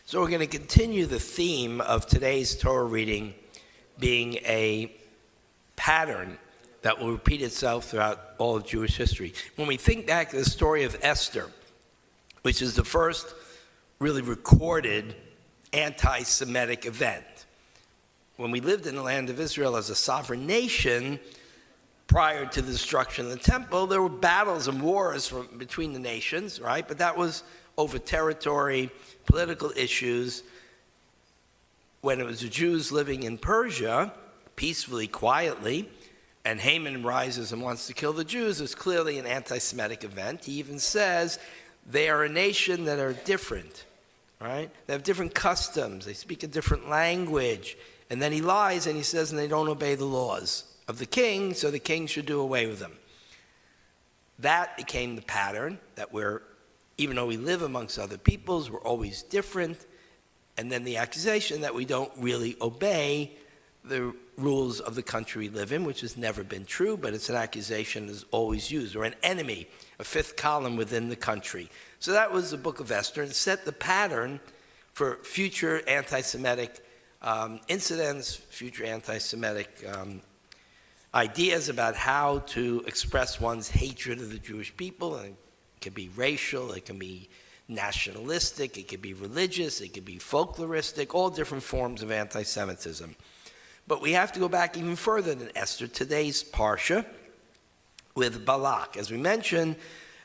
So we're going to continue the theme of today's Torah reading being a pattern that will repeat itself throughout all of Jewish history. When we think back to the story of Esther, which is the first really recorded anti-Semitic event. When we lived in the land of Israel as a sovereign nation, prior to the destruction of the temple, there were battles and wars between the nations, right? But that was over territory, political issues. When it was the Jews living in Persia, peacefully, quietly, and Haman rises and wants to kill the Jews, it's clearly an anti-Semitic event. He even says they are a nation that are different, right? They have different customs. They speak a different language. And then he lies and he says, and they don't obey the laws of the king, so the king should do away with them. That became the pattern that even though we live amongst other peoples, we're always different. And then the accusation that we don't really obey the rules of the country we live in, which has never been true, but it's an accusation that's always used, or an enemy, a fifth column within the country. So that was the book of Esther, and set the pattern for future anti-Semitic incidents, future anti-Semitic ideas about how to express one's hatred of the Jewish people. And it can be racial, it can be nationalistic, it can be religious, it can be folkloristic, all different forms of anti-Semitism. But we have to go back even further than Esther, today's Parsha, with Balak. As we mentioned,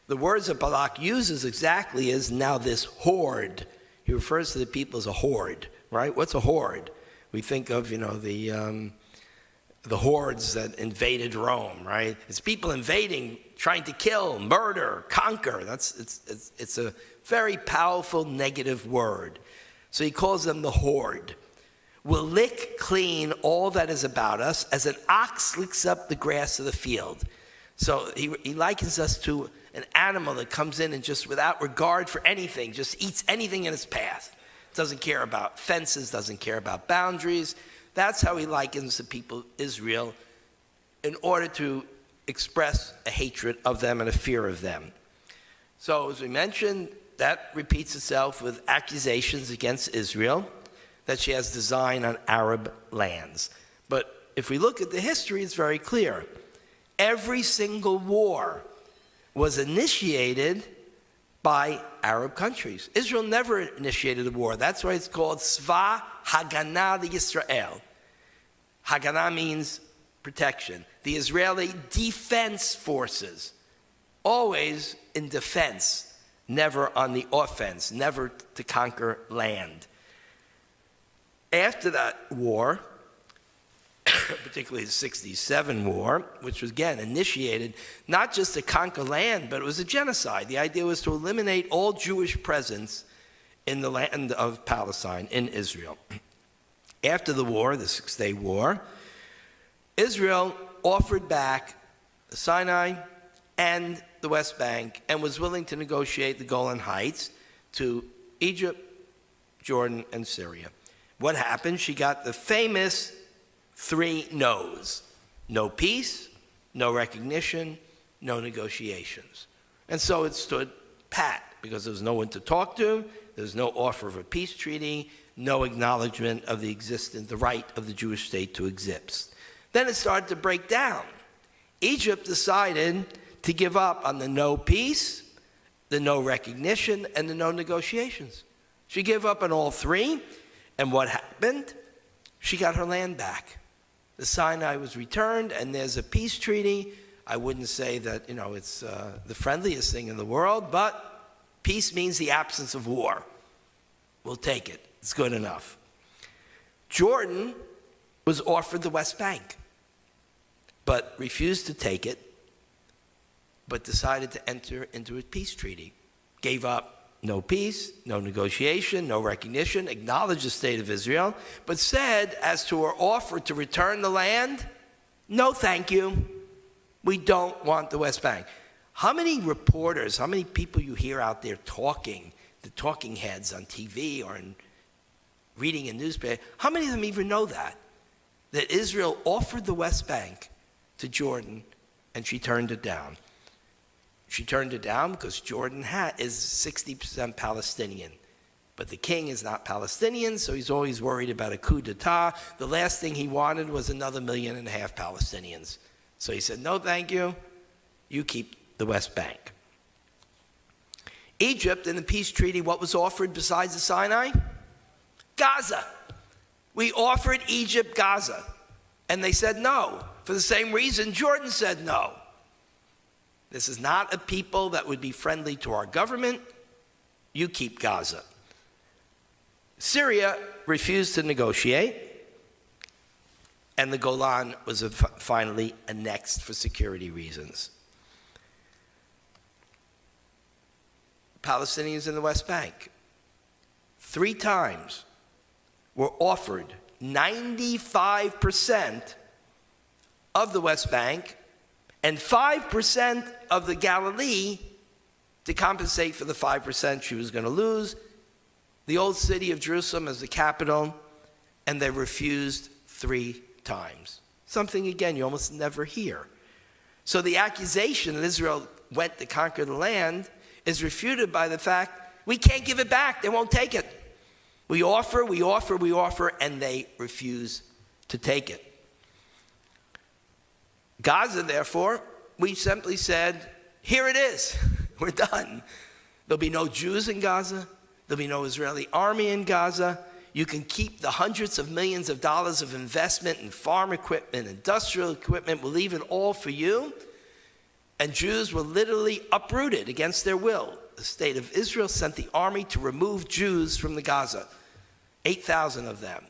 the words that Balak uses exactly is now this horde. He refers to the people as a horde, right? What's a horde? We think of, the hordes that invaded Rome, right? It's people invading, trying to kill, murder, conquer. It's a very powerful negative word. So he calls them the horde. Will lick clean all that is about us as an ox licks up the grass of the field. So he likens us to an animal that comes in and just without regard for anything, just eats anything in its path. Doesn't care about fences, doesn't care about boundaries. That's how he likens the people of Israel in order to express a hatred of them and a fear of them. So as we mentioned, that repeats itself with accusations against Israel that she has design on Arab lands. But if we look at the history, it's very clear. Every single war was initiated by Arab countries. Israel never initiated a war. That's why it's called Tzva Haganah Yisrael. Haganah means protection. The Israeli defense forces, always in defense, never on the offense, never to conquer land. After that war, particularly the 67 war, which was again initiated not just to conquer land, but it was a genocide. The idea was to eliminate all Jewish presence in the land of Palestine, in Israel. After the war, the Six-Day War, Israel offered back Sinai and the West Bank and was willing to negotiate the Golan Heights to Egypt, Jordan, and Syria. What happened? She got the famous 3 no's. No peace, no recognition, no negotiations. And so it stood pat because there was no one to talk to, there was no offer of a peace treaty, no acknowledgement of the right of the Jewish state to exist. Then it started to break down. Egypt decided to give up on the no peace, the no recognition, and the no negotiations. She gave up on all 3, and what happened? She got her land back. The Sinai was returned, and there's a peace treaty. I wouldn't say that, it's the friendliest thing in the world, but peace means the absence of war. We'll take it. It's good enough. Jordan was offered the West Bank, but refused to take it, but decided to enter into a peace treaty. Gave up no peace, no negotiation, no recognition, acknowledged the state of Israel, but said as to her offer to return the land, no thank you. We don't want the West Bank. How many reporters, how many people you hear out there talking, the talking heads on TV or reading in newspaper, how many of them even know that Israel offered the West Bank to Jordan and she turned it down? She turned it down because Jordan is 60% Palestinian. But the king is not Palestinian, so he's always worried about a coup d'etat. The last thing he wanted was another 1.5 million Palestinians. So he said, no, thank you. You keep the West Bank. Egypt, in the peace treaty, what was offered besides the Sinai? Gaza. We offered Egypt Gaza. And they said no. For the same reason, Jordan said no. This is not a people that would be friendly to our government. You keep Gaza. Syria refused to negotiate, and the Golan was finally annexed for security reasons. Palestinians in the West Bank, 3 times were offered 95% of the West Bank and 5% of the Galilee to compensate for the 5% she was going to lose, the old city of Jerusalem as the capital, and they refused 3 times. Something, again, you almost never hear. So the accusation that Israel went to conquer the land is refuted by the fact we can't give it back. They won't take it. We offer, and they refuse to take it. Gaza, therefore, we simply said, here it is. We're done. There'll be no Jews in Gaza. There'll be no Israeli army in Gaza. You can keep the hundreds of millions of dollars of investment in farm equipment, industrial equipment. We'll leave it all for you. And Jews were literally uprooted against their will. The state of Israel sent the army to remove Jews from the Gaza. 8,000 of them.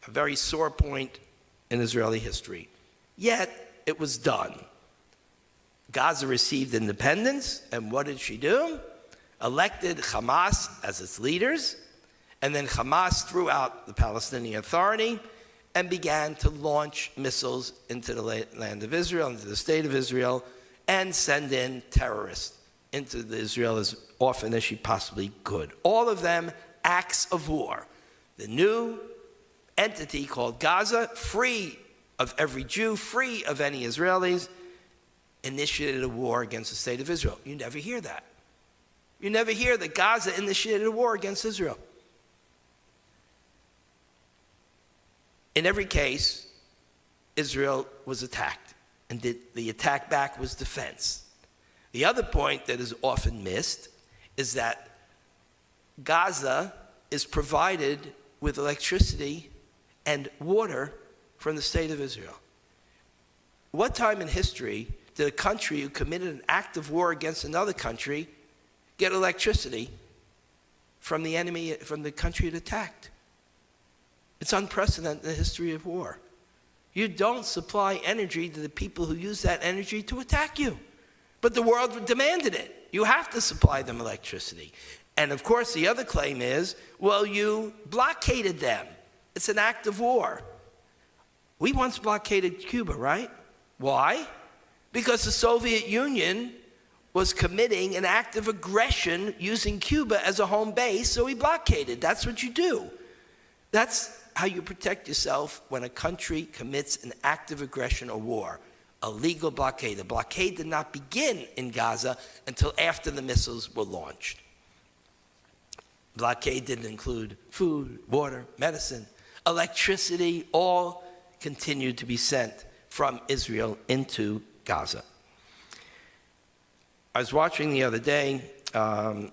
A very sore point in Israeli history. Yet, it was done. Gaza received independence, and what did she do? Elected Hamas as its leaders, and then Hamas threw out the Palestinian Authority and began to launch missiles into the land of Israel, into the state of Israel, and send in terrorists into Israel as often as she possibly could. All of them acts of war. The new entity called Gaza, free of every Jew, free of any Israelis, initiated a war against the state of Israel. You never hear that. You never hear that Gaza initiated a war against Israel. In every case, Israel was attacked, and the attack back was defense. The other point that is often missed is that Gaza is provided with electricity and water from the state of Israel. What time in history did a country who committed an act of war against another country get electricity from the enemy, from the country it attacked? It's unprecedented in the history of war. You don't supply energy to the people who use that energy to attack you. But the world demanded it. You have to supply them electricity. And of course, the other claim is, well, you blockaded them. It's an act of war. We once blockaded Cuba, right? Why? Because the Soviet Union was committing an act of aggression using Cuba as a home base, so we blockaded. That's what you do. That's how you protect yourself when a country commits an act of aggression or war. A legal blockade. The blockade did not begin in Gaza until after the missiles were launched. Blockade didn't include food, water, medicine, electricity, all continued to be sent from Israel into Gaza. I was watching the other day an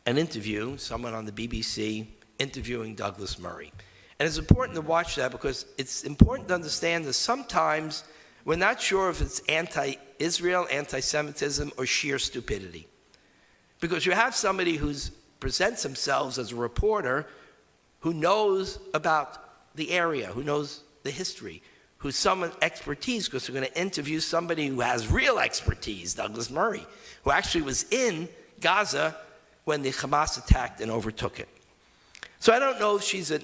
interview, someone on the BBC interviewing Douglas Murray. And it's important to watch that because it's important to understand that sometimes we're not sure if it's anti-Israel, anti-Semitism, or sheer stupidity. Because you have somebody who presents themselves as a reporter who knows about the area, who knows the history, who's someone expertise, because we're going to interview somebody who has real expertise, Douglas Murray, who actually was in Gaza when the Hamas attacked and overtook it. So I don't know if she's a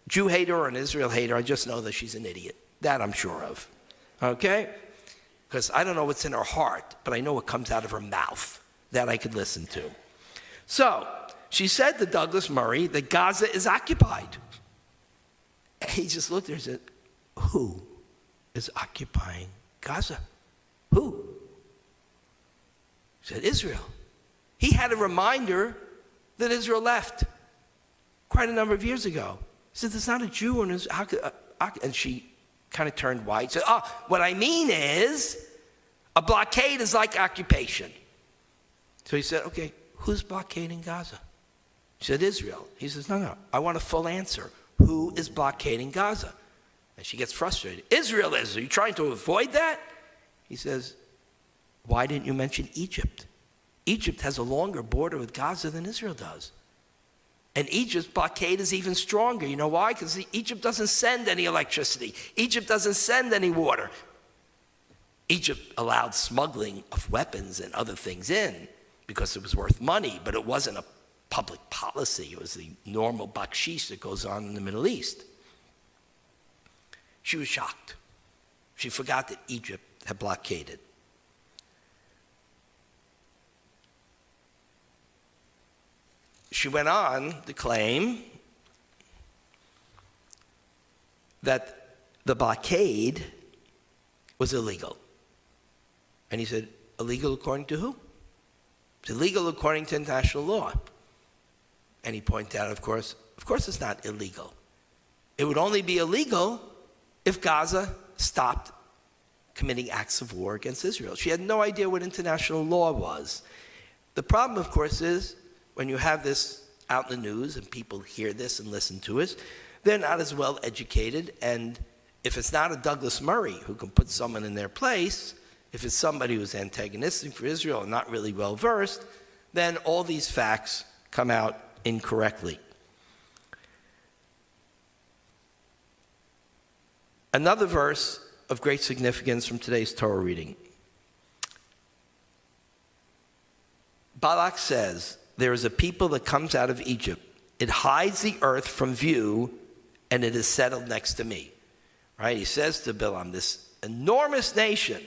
Jew hater or an Israel hater. I just know that she's an idiot. That I'm sure of. Okay? Because I don't know what's in her heart, but I know what comes out of her mouth. That I could listen to. So, she said to Douglas Murray that Gaza is occupied. And he just looked at her and said, who is occupying Gaza? Who? He said, Israel. He had a reminder that Israel left. quite a number of years ago. He said, there's not a Jew in his, and she kind of turned white. Said, what I mean is, a blockade is like occupation. So he said, okay, who's blockading Gaza? She said, Israel. He says, no, I want a full answer. Who is blockading Gaza? And she gets frustrated. Israel is. Are you trying to avoid that? He says, why didn't you mention Egypt? Egypt has a longer border with Gaza than Israel does. And Egypt's blockade is even stronger. You know why? Because Egypt doesn't send any electricity. Egypt doesn't send any water. Egypt allowed smuggling of weapons and other things in because it was worth money, but it wasn't a public policy. It was the normal bakshish that goes on in the Middle East. She was shocked. She forgot that Egypt had blockaded. She went on to claim that the blockade was illegal. And he said, illegal according to who? It's illegal according to international law. And he pointed out, of course it's not illegal. It would only be illegal if Gaza stopped committing acts of war against Israel. She had no idea what international law was. The problem, of course, is when you have this out in the news and people hear this and listen to it, they're not as well educated. And if it's not a Douglas Murray who can put someone in their place, if it's somebody who's antagonistic for Israel and not really well versed, then all these facts come out incorrectly. Another verse of great significance from today's Torah reading. Balak says, there is a people that comes out of Egypt. It hides the earth from view, and it is settled next to me. Right? He says to Bilam, this enormous nation,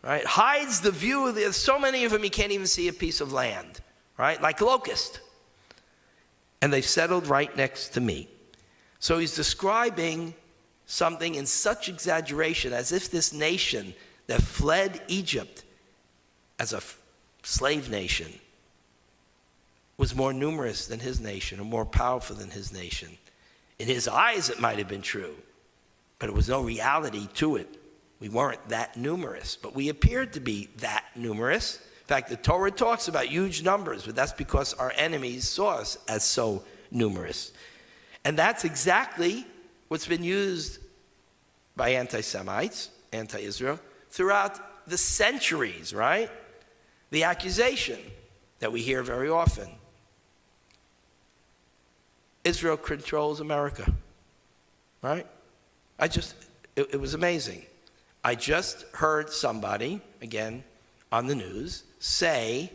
right, hides the view of there's so many of them, he can't even see a piece of land, right? Like locust. And they've settled right next to me. So he's describing something in such exaggeration as if this nation that fled Egypt as a slave nation was more numerous than his nation or more powerful than his nation. In his eyes, it might have been true, but it was no reality to it. We weren't that numerous, but we appeared to be that numerous. In fact, the Torah talks about huge numbers, but that's because our enemies saw us as so numerous. And that's exactly what's been used by anti-Semites, anti-Israel, throughout the centuries, right? The accusation that we hear very often. Israel controls America, right? It was amazing. I just heard somebody, again, on the news, say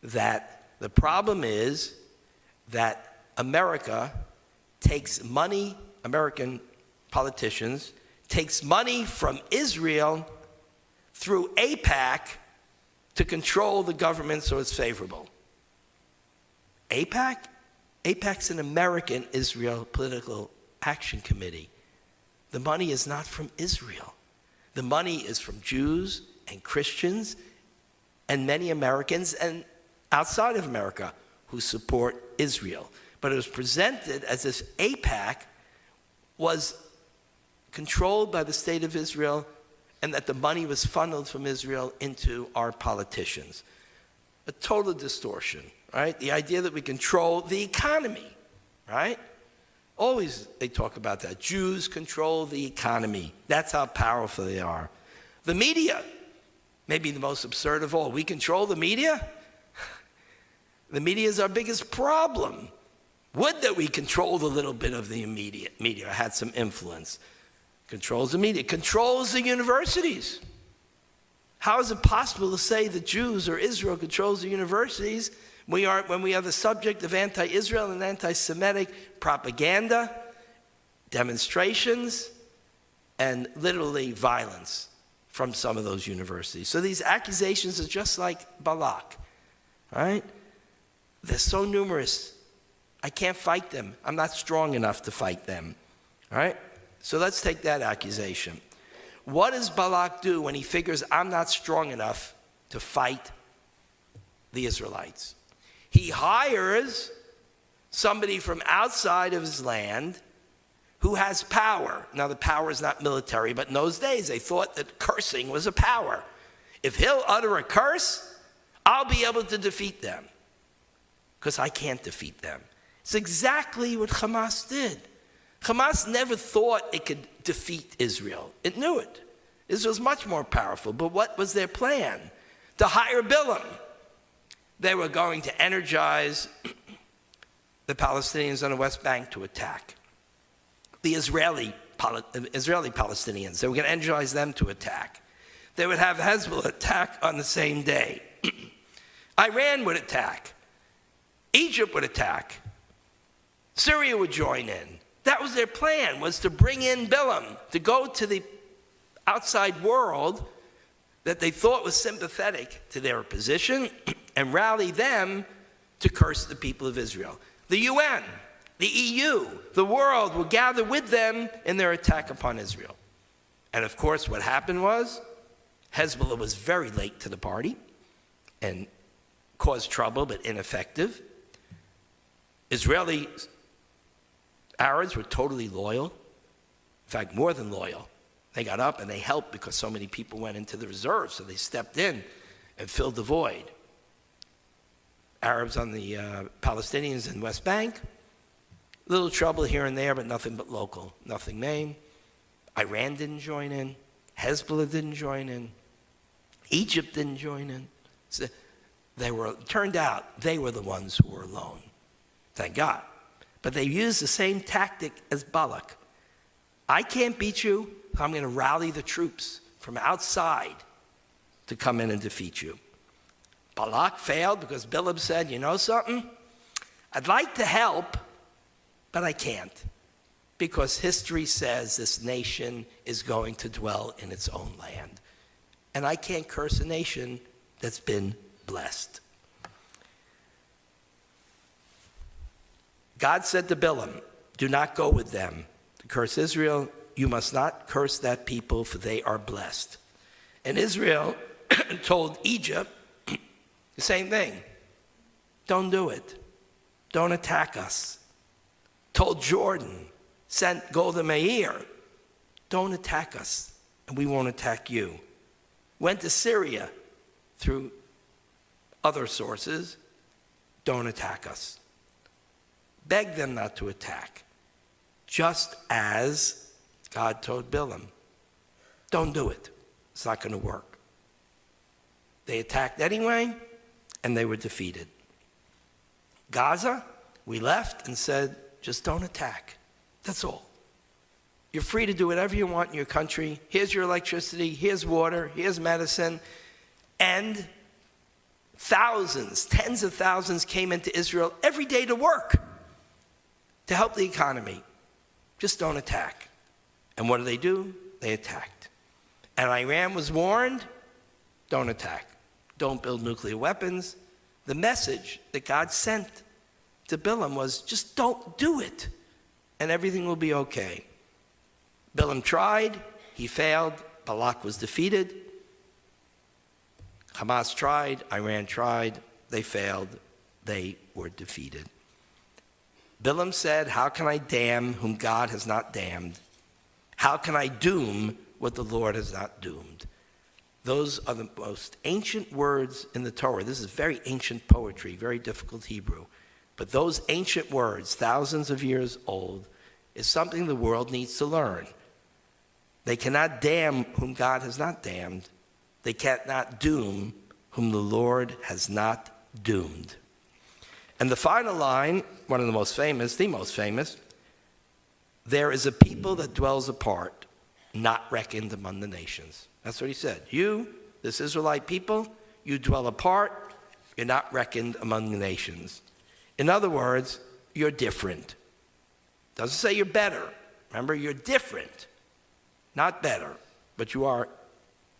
that the problem is that America takes money, American politicians, takes money from Israel through AIPAC to control the government so it's favorable. AIPAC? AIPAC's an American Israel Political Action Committee. The money is not from Israel. The money is from Jews and Christians and many Americans and outside of America who support Israel. But it was presented as if AIPAC was controlled by the state of Israel and that the money was funneled from Israel into our politicians. A total distortion, right? The idea that we control the economy, right? Always they talk about that. Jews control the economy. That's how powerful they are. The media, maybe the most absurd of all. We control the media? The media is our biggest problem. Would that we controlled a little bit of the media, had some influence. Controls the media, controls the universities. How is it possible to say that Jews or Israel controls the universities when we are the subject of anti-Israel and anti-Semitic propaganda, demonstrations, and literally violence from some of those universities? So these accusations are just like Balak, right? They're so numerous. I can't fight them. I'm not strong enough to fight them, all right? So let's take that accusation. What does Balak do when he figures I'm not strong enough to fight the Israelites? He hires somebody from outside of his land who has power. Now, the power is not military, but in those days, they thought that cursing was a power. If he'll utter a curse, I'll be able to defeat them, because I can't defeat them. It's exactly what Hamas did. Hamas never thought it could defeat Israel. It knew it. Israel was much more powerful. But what was their plan? To hire Bilam. They were going to energize the Palestinians on the West Bank to attack. The Israeli Palestinians, they were going to energize them to attack. They would have Hezbollah attack on the same day. Iran would attack. Egypt would attack. Syria would join in. That was their plan, was to bring in Bilam, to go to the outside world that they thought was sympathetic to their position and rally them to curse the people of Israel. The UN, the EU, the world will gather with them in their attack upon Israel. And of course, what happened was Hezbollah was very late to the party and caused trouble, but ineffective. Israeli Arabs were totally loyal. In fact, more than loyal. They got up and they helped because so many people went into the reserves, so they stepped in and filled the void. Arabs on the Palestinians in West Bank, little trouble here and there, but nothing but local, nothing main. Iran didn't join in. Hezbollah didn't join in. Egypt didn't join in. So turned out they were the ones who were alone. Thank God. But they used the same tactic as Balak. I can't beat you, so I'm going to rally the troops from outside to come in and defeat you. Balak failed because Bilam said, you know something? I'd like to help, but I can't, because history says this nation is going to dwell in its own land. And I can't curse a nation that's been blessed. God said to Bilam, do not go with them to curse Israel. You must not curse that people, for they are blessed. And Israel told Egypt the same thing. Don't do it. Don't attack us. Told Jordan, sent Golda Meir, don't attack us, and we won't attack you. Went to Syria through other sources, don't attack us. Beg them not to attack, just as God told Bilam, don't do it. It's not going to work. They attacked anyway, and they were defeated. Gaza, we left and said, just don't attack. That's all. You're free to do whatever you want in your country. Here's your electricity, here's water, here's medicine. And thousands, tens of thousands came into Israel every day to work, to help the economy. Just don't attack. And what do? They attacked. And Iran was warned, don't attack. Don't build nuclear weapons. The message that God sent to Bilam was, just don't do it, and everything will be okay. Bilam tried, he failed, Balak was defeated. Hamas tried, Iran tried, they failed, they were defeated. Bilam said, how can I damn whom God has not damned? How can I doom what the Lord has not doomed? Those are the most ancient words in the Torah. This is very ancient poetry, very difficult Hebrew. But those ancient words, thousands of years old, is something the world needs to learn. They cannot damn whom God has not damned. They cannot doom whom the Lord has not doomed. And the final line, one of the most famous, there is a people that dwells apart, not reckoned among the nations. That's what he said. You, this Israelite people, you dwell apart, you're not reckoned among the nations. In other words, you're different. Doesn't say you're better. Remember, you're different. Not better, but you are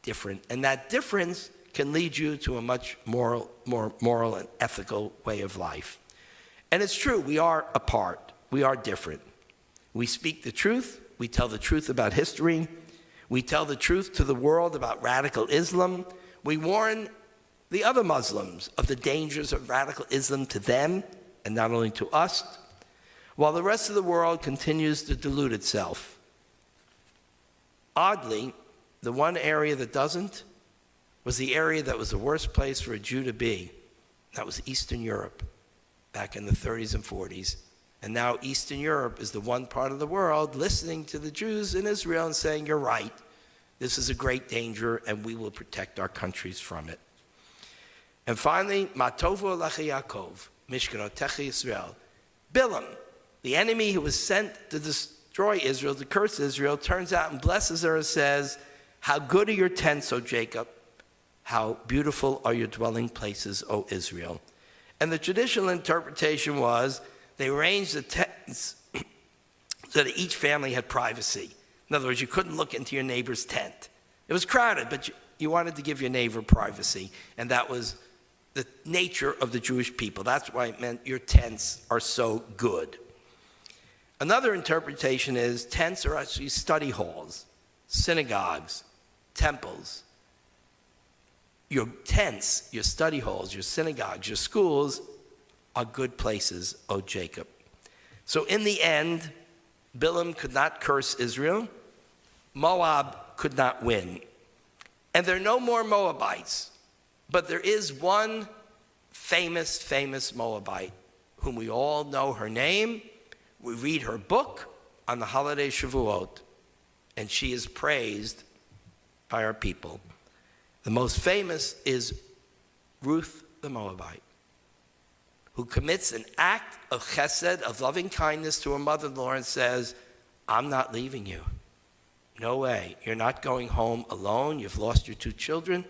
different. And that difference can lead you to a much more moral and ethical way of life. And it's true, we are apart. We are different. We speak the truth. We tell the truth about history. We tell the truth to the world about radical Islam. We warn the other Muslims of the dangers of radical Islam to them, and not only to us, while the rest of the world continues to delude itself. Oddly, the one area that doesn't was the area that was the worst place for a Jew to be. That was Eastern Europe, back in the 30s and 40s. And now Eastern Europe is the one part of the world listening to the Jews in Israel and saying, you're right, this is a great danger, and we will protect our countries from it. And finally, Matovo Lacha Yaakov, Mishkanotecha Yisrael. Bilam, the enemy who was sent to destroy Israel, to curse Israel, turns out and blesses her and says, how good are your tents, O Jacob? How beautiful are your dwelling places, O Israel? And the traditional interpretation was they arranged the tents so that each family had privacy. In other words, you couldn't look into your neighbor's tent. It was crowded, but you wanted to give your neighbor privacy, and that was the nature of the Jewish people. That's why it meant your tents are so good. Another interpretation is tents are actually study halls, synagogues, temples. Your tents, your study halls, your synagogues, your schools are good places, O Jacob. So in the end, Bilam could not curse Israel. Moab could not win. And there are no more Moabites. But there is one famous Moabite whom we all know her name. We read her book on the holiday Shavuot, and she is praised by our people. The most famous is Ruth the Moabite, who commits an act of chesed, of loving kindness to her mother-in-law and says, I'm not leaving you. No way. You're not going home alone. You've lost your 2 children.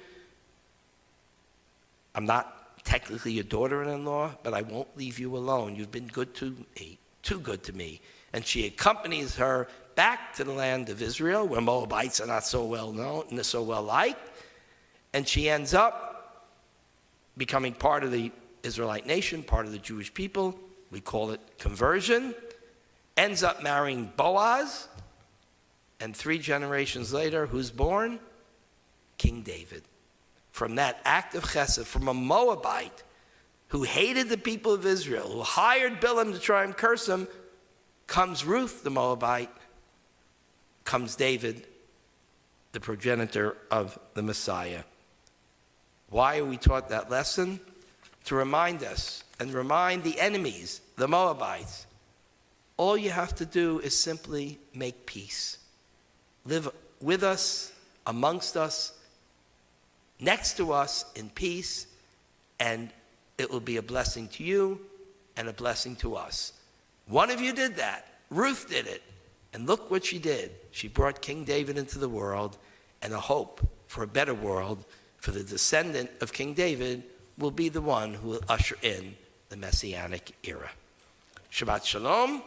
I'm not technically your daughter-in-law, but I won't leave you alone. You've been good to me, too good to me. And she accompanies her back to the land of Israel, where Moabites are not so well known and so well liked. And she ends up becoming part of the Israelite nation, part of the Jewish people. We call it conversion. Ends up marrying Boaz. And 3 generations later, who's born? King David. From that act of chesed, from a Moabite who hated the people of Israel, who hired Bilam to try and curse him, comes Ruth the Moabite, comes David, the progenitor of the Messiah. Why are we taught that lesson? To remind us and remind the enemies, the Moabites, all you have to do is simply make peace. Live with us, amongst us, next to us in peace, and it will be a blessing to you and a blessing to us. One of you did that. Ruth did it. And look what she did. She brought King David into the world, and a hope for a better world, for the descendant of King David will be the one who will usher in the Messianic era. Shabbat Shalom.